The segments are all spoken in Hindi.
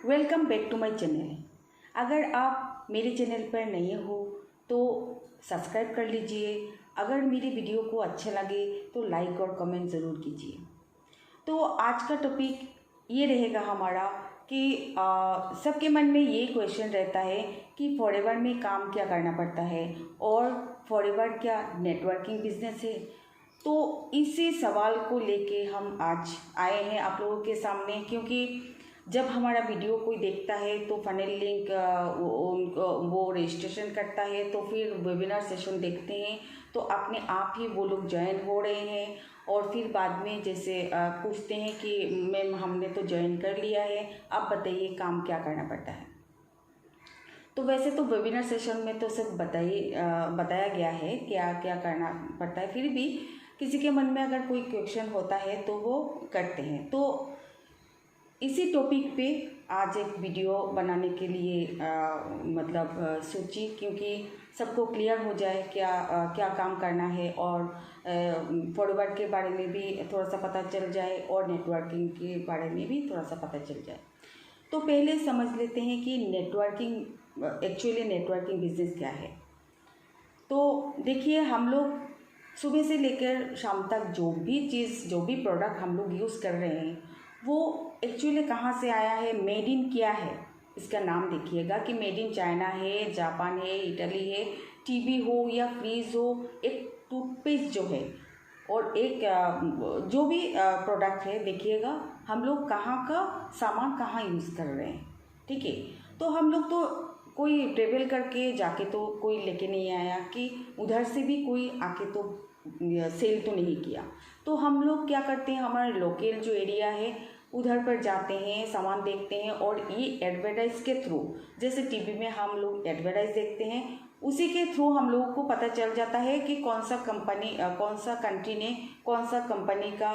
Welcome back to my channel. अगर आप मेरे चैनल पर नए हो तो सब्सक्राइब कर लीजिए। अगर मेरी वीडियो को अच्छा लगे तो लाइक और कमेंट ज़रूर कीजिए। तो आज का टॉपिक ये रहेगा हमारा कि सबके मन में ये क्वेश्चन रहता है कि फॉरएवर में काम क्या करना पड़ता है और फॉरएवर क्या नेटवर्किंग बिजनेस है। तो इसी सवाल को लेके हम आज आए हैं आप लोगों के सामने, क्योंकि जब हमारा वीडियो कोई देखता है तो फनल लिंक वो रजिस्ट्रेशन करता है, तो फिर वेबिनार सेशन देखते हैं तो अपने आप ही वो लोग ज्वाइन हो रहे हैं और फिर बाद में जैसे पूछते हैं कि मैम हमने तो ज्वाइन कर लिया है, आप बताइए काम क्या करना पड़ता है। तो वैसे तो वेबिनार सेशन में तो सब बताया गया है क्या क्या करना पड़ता है, फिर भी किसी के मन में अगर कोई क्वेश्चन होता है तो वो करते हैं। तो इसी टॉपिक पे आज एक वीडियो बनाने के लिए सोची, क्योंकि सबको क्लियर हो जाए क्या काम करना है और फॉरवर्ड के बारे में भी थोड़ा सा पता चल जाए और नेटवर्किंग के बारे में भी थोड़ा सा पता चल जाए। तो पहले समझ लेते हैं कि एक्चुअली नेटवर्किंग बिजनेस क्या है। तो देखिए, हम लोग सुबह से लेकर शाम तक जो भी प्रोडक्ट हम लोग यूज़ कर रहे हैं वो एक्चुअली कहाँ से आया है, मेड इन क्या है। इसका नाम देखिएगा कि मेड इन चाइना है, जापान है, इटली है, टीवी हो या फ्रीज हो, एक टूथपेस्ट जो है और एक जो भी प्रोडक्ट है, देखिएगा हम लोग कहाँ का सामान कहाँ यूज़ कर रहे हैं। ठीक है, तो हम लोग तो कोई ट्रेवल करके जाके तो कोई लेके नहीं आया कि उधर से भी कोई आके तो सेल तो नहीं किया। तो हम लोग क्या करते हैं, हमारे लोकल जो एरिया है उधर पर जाते हैं, सामान देखते हैं और ये एडवर्टाइज के थ्रू, जैसे टीवी में हम लोग एडवर्टाइज देखते हैं, उसी के थ्रू हम लोगों को पता चल जाता है कि कौन सा कंट्री ने कौन सा कंपनी का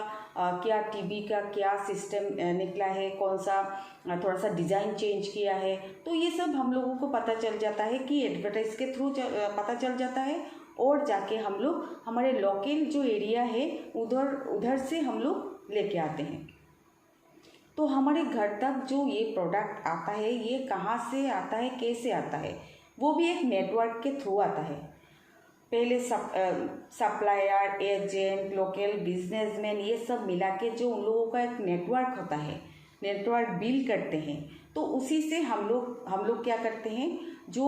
क्या टीवी का क्या सिस्टम निकला है, कौन सा थोड़ा सा डिज़ाइन चेंज किया है। तो ये सब हम लोगों को पता चल जाता है कि एडवर्टाइज के थ्रू पता चल जाता है और जाके हम लोग हमारे लोकल जो एरिया है उधर से हम लोग लेके आते हैं। तो हमारे घर तक जो ये प्रोडक्ट आता है ये कहाँ से आता है, कैसे आता है, वो भी एक नेटवर्क के थ्रू आता है। पहले सप्लायर, एजेंट, लोकल बिजनेसमैन, ये सब मिला के जो उन लोगों का एक नेटवर्क होता है, नेटवर्क बिल्ड करते हैं। तो उसी से हम लोग क्या करते हैं, जो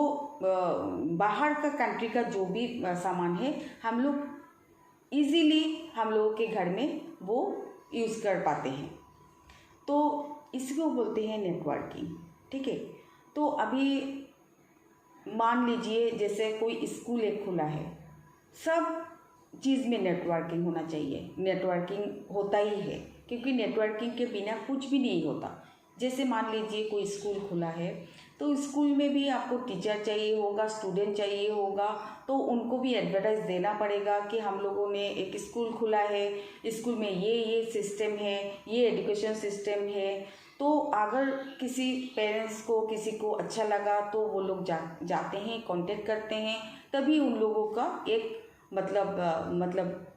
बाहर का कंट्री का जो भी सामान है हम लोग इजीली हम लोगों के घर में वो यूज़ कर पाते हैं। तो इसको बोलते हैं नेटवर्किंग। ठीक है, तो अभी मान लीजिए जैसे कोई स्कूल एक खुला है, सब चीज़ में नेटवर्किंग होना चाहिए। नेटवर्किंग होता ही है, क्योंकि नेटवर्किंग के बिना कुछ भी नहीं होता। जैसे मान लीजिए कोई स्कूल खुला है तो स्कूल में भी आपको टीचर चाहिए होगा, स्टूडेंट चाहिए होगा, तो उनको भी एडवर्टाइज देना पड़ेगा कि हम लोगों ने एक स्कूल खुला है, स्कूल में ये सिस्टम है, ये एजुकेशन सिस्टम है। तो अगर किसी पेरेंट्स को किसी को अच्छा लगा तो वो लोग जाते हैं, कांटेक्ट करते हैं, तभी उन लोगों का एक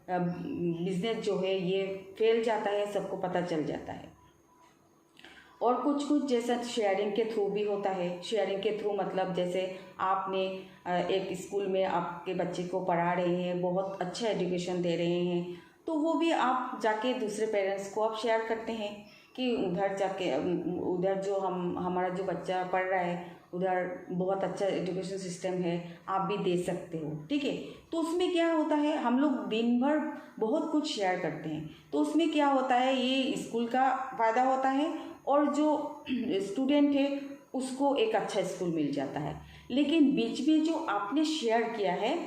बिजनेस जो है ये फैल जाता है, सबको पता चल जाता है। और कुछ जैसा शेयरिंग के थ्रू भी होता है। शेयरिंग के थ्रू मतलब जैसे आपने एक स्कूल में आपके बच्चे को पढ़ा रहे हैं, बहुत अच्छा एजुकेशन दे रहे हैं, तो वो भी आप जाके दूसरे पेरेंट्स को आप शेयर करते हैं कि उधर जो हमारा जो बच्चा पढ़ रहा है उधर बहुत अच्छा एजुकेशन सिस्टम है, आप भी दे सकते हो। ठीक है, तो उसमें क्या होता है, हम लोग दिन भर बहुत कुछ शेयर करते हैं, तो उसमें क्या होता है, ये स्कूल का फ़ायदा होता है और जो स्टूडेंट है उसको एक अच्छा स्कूल मिल जाता है। लेकिन बीच में जो आपने शेयर किया है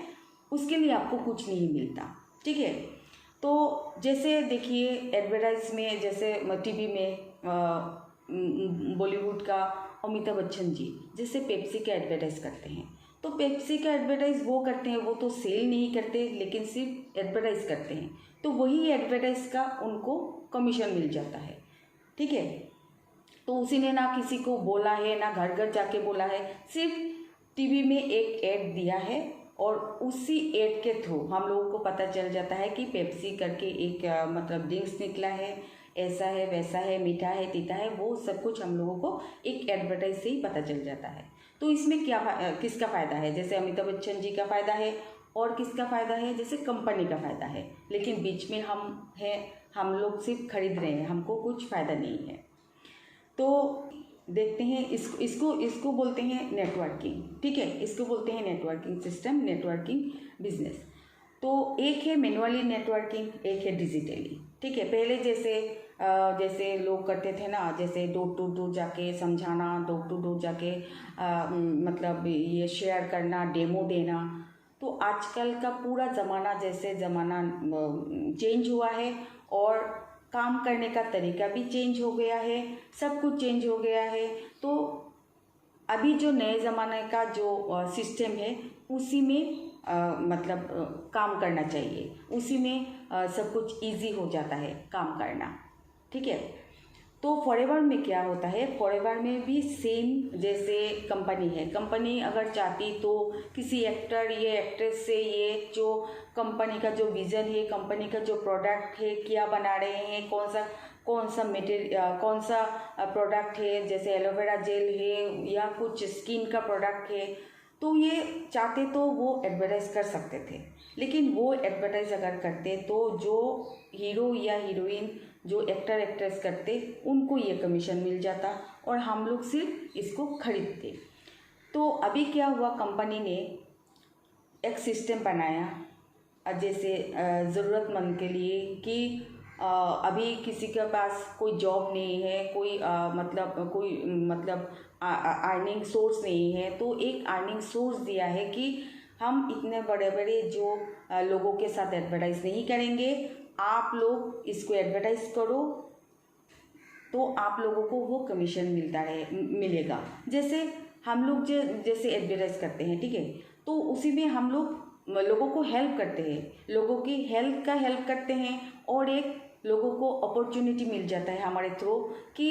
उसके लिए आपको कुछ नहीं मिलता। ठीक है, तो जैसे देखिए एडवर्टाइज में, जैसे टीवी में बॉलीवुड का अमिताभ बच्चन जी जैसे पेप्सी का एडवर्टाइज़ करते हैं, तो पेप्सी का एडवर्टाइज़ वो करते हैं, वो तो सेल नहीं करते लेकिन सिर्फ एडवर्टाइज़ करते हैं, तो वही एडवर्टाइज़ का उनको कमीशन मिल जाता है। ठीक है, तो उसी ने ना किसी को बोला है, ना घर घर जाके बोला है, सिर्फ टीवी में एक ऐड दिया है और उसी ऐड के थ्रू हम लोगों को पता चल जाता है कि पेप्सी करके एक ड्रिंक्स निकला है, ऐसा है वैसा है, मीठा है तीता है, वो सब कुछ हम लोगों को एक एडवर्टाइज से ही पता चल जाता है। तो इसमें किसका फ़ायदा है? जैसे अमिताभ बच्चन जी का फ़ायदा है, और किसका फ़ायदा है? जैसे कंपनी का फ़ायदा है, लेकिन बीच में हम लोग सिर्फ खरीद रहे हैं, हमको कुछ फ़ायदा नहीं है। तो देखते हैं, इसको बोलते हैं नेटवर्किंग, ठीक है, इसको बोलते हैं नेटवर्किंग सिस्टम, नेटवर्किंग बिजनेस। तो एक है मैनुअली नेटवर्किंग, एक है डिजिटली, ठीक है। पहले जैसे लोग करते थे ना, जैसे डोर टू डोर जाके समझाना, डोर टू डोर जाके मतलब ये शेयर करना, डेमो देना। तो आजकल का पूरा ज़माना चेंज हुआ है, और काम करने का तरीका भी चेंज हो गया है, सब कुछ चेंज हो गया है। तो अभी जो नए ज़माने का जो सिस्टम है, उसी में मतलब काम करना चाहिए, उसी में सब कुछ इजी हो जाता है काम करना, ठीक है। तो फॉरएवर में क्या होता है? फॉरएवर में भी सेम, जैसे कंपनी है, कंपनी अगर चाहती तो किसी एक्टर या एक्ट्रेस से ये जो कंपनी का जो विज़न है, कंपनी का जो प्रोडक्ट है, क्या बना रहे हैं, कौन सा मटेरियल, कौन सा प्रोडक्ट है, जैसे एलोवेरा जेल है या कुछ स्किन का प्रोडक्ट है, तो ये चाहते तो वो एडवर्टाइज़ कर सकते थे। लेकिन वो एडवर्टाइज़ अगर करते तो जो हीरो या हीरोइन, जो एक्टर एक्ट्रेस करते, उनको ये कमीशन मिल जाता, और हम लोग सिर्फ इसको खरीदते। तो अभी क्या हुआ, कंपनी ने एक सिस्टम बनाया, जैसे ज़रूरतमंद के लिए कि अभी किसी के पास कोई जॉब नहीं है, कोई मतलब अर्निंग सोर्स नहीं है, तो एक अर्निंग सोर्स दिया है कि हम इतने बड़े बड़े जो लोगों के साथ एडवर्टाइज नहीं करेंगे, आप लोग इसको एडवर्टाइज करो तो आप लोगों को वो कमीशन मिलेगा। जैसे हम लोग जैसे एडवर्टाइज करते हैं, ठीक है, तो उसी में हम लोगों को हेल्प करते हैं, लोगों की हेल्थ का हेल्प करते हैं, और एक लोगों को अपॉर्चुनिटी मिल जाता है हमारे थ्रू कि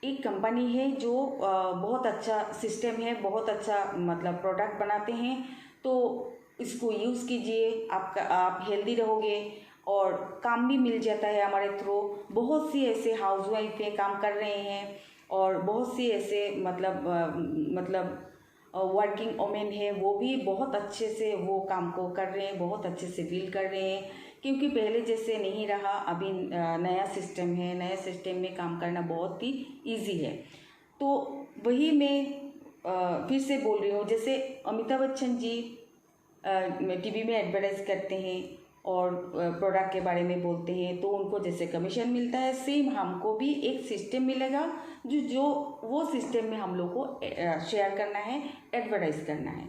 एक कंपनी है जो बहुत अच्छा सिस्टम है, बहुत अच्छा मतलब प्रोडक्ट बनाते हैं, तो इसको यूज़ कीजिए, आप हेल्दी रहोगे, और काम भी मिल जाता है हमारे थ्रू। बहुत सी ऐसे हाउसवाइफ है काम कर रहे हैं, और बहुत सी ऐसे मतलब वर्किंग वुमेन है, वो भी बहुत अच्छे से वो काम को कर रहे हैं, बहुत अच्छे से डील कर रहे हैं, क्योंकि पहले जैसे नहीं रहा, अभी नया सिस्टम है, नए सिस्टम में काम करना बहुत ही इजी है। तो वही मैं फिर से बोल रही हूँ, जैसे अमिताभ बच्चन जी टीवी में एडवर्टाइज करते हैं और प्रोडक्ट के बारे में बोलते हैं, तो उनको जैसे कमीशन मिलता है, सेम हमको भी एक सिस्टम मिलेगा जो वो सिस्टम में हम लोग को शेयर करना है, एडवर्टाइज करना है।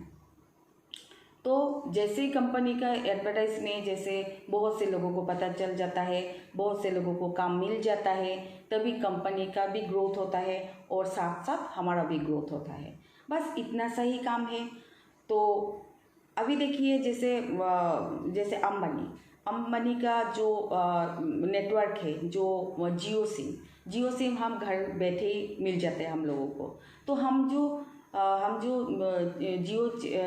तो जैसे ही कंपनी का एडवर्टाइज में जैसे बहुत से लोगों को पता चल जाता है, बहुत से लोगों को काम मिल जाता है, तभी कंपनी का भी ग्रोथ होता है, और साथ साथ हमारा भी ग्रोथ होता है। बस इतना सा ही काम है। तो अभी देखिए, जैसे अंबानी का जो नेटवर्क है, जो जियो सिम हम घर बैठे ही मिल जाते हैं हम लोगों को। तो हम जो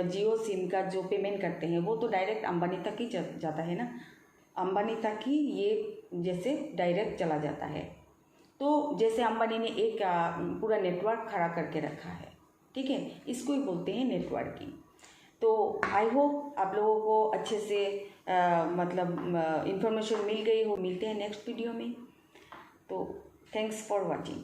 जियो सिम का जो पेमेंट करते हैं, वो तो डायरेक्ट अंबानी तक ही जाता है ना, अंबानी तक ही ये जैसे डायरेक्ट चला जाता है। तो जैसे अंबानी ने एक पूरा नेटवर्क खड़ा करके रखा है, ठीक है, इसको ही बोलते हैं नेटवर्किंग। तो आई होप आप लोगों को अच्छे से मतलब इंफॉर्मेशन मिल गई हो। मिलते हैं नेक्स्ट वीडियो में। तो थैंक्स फॉर वॉचिंग।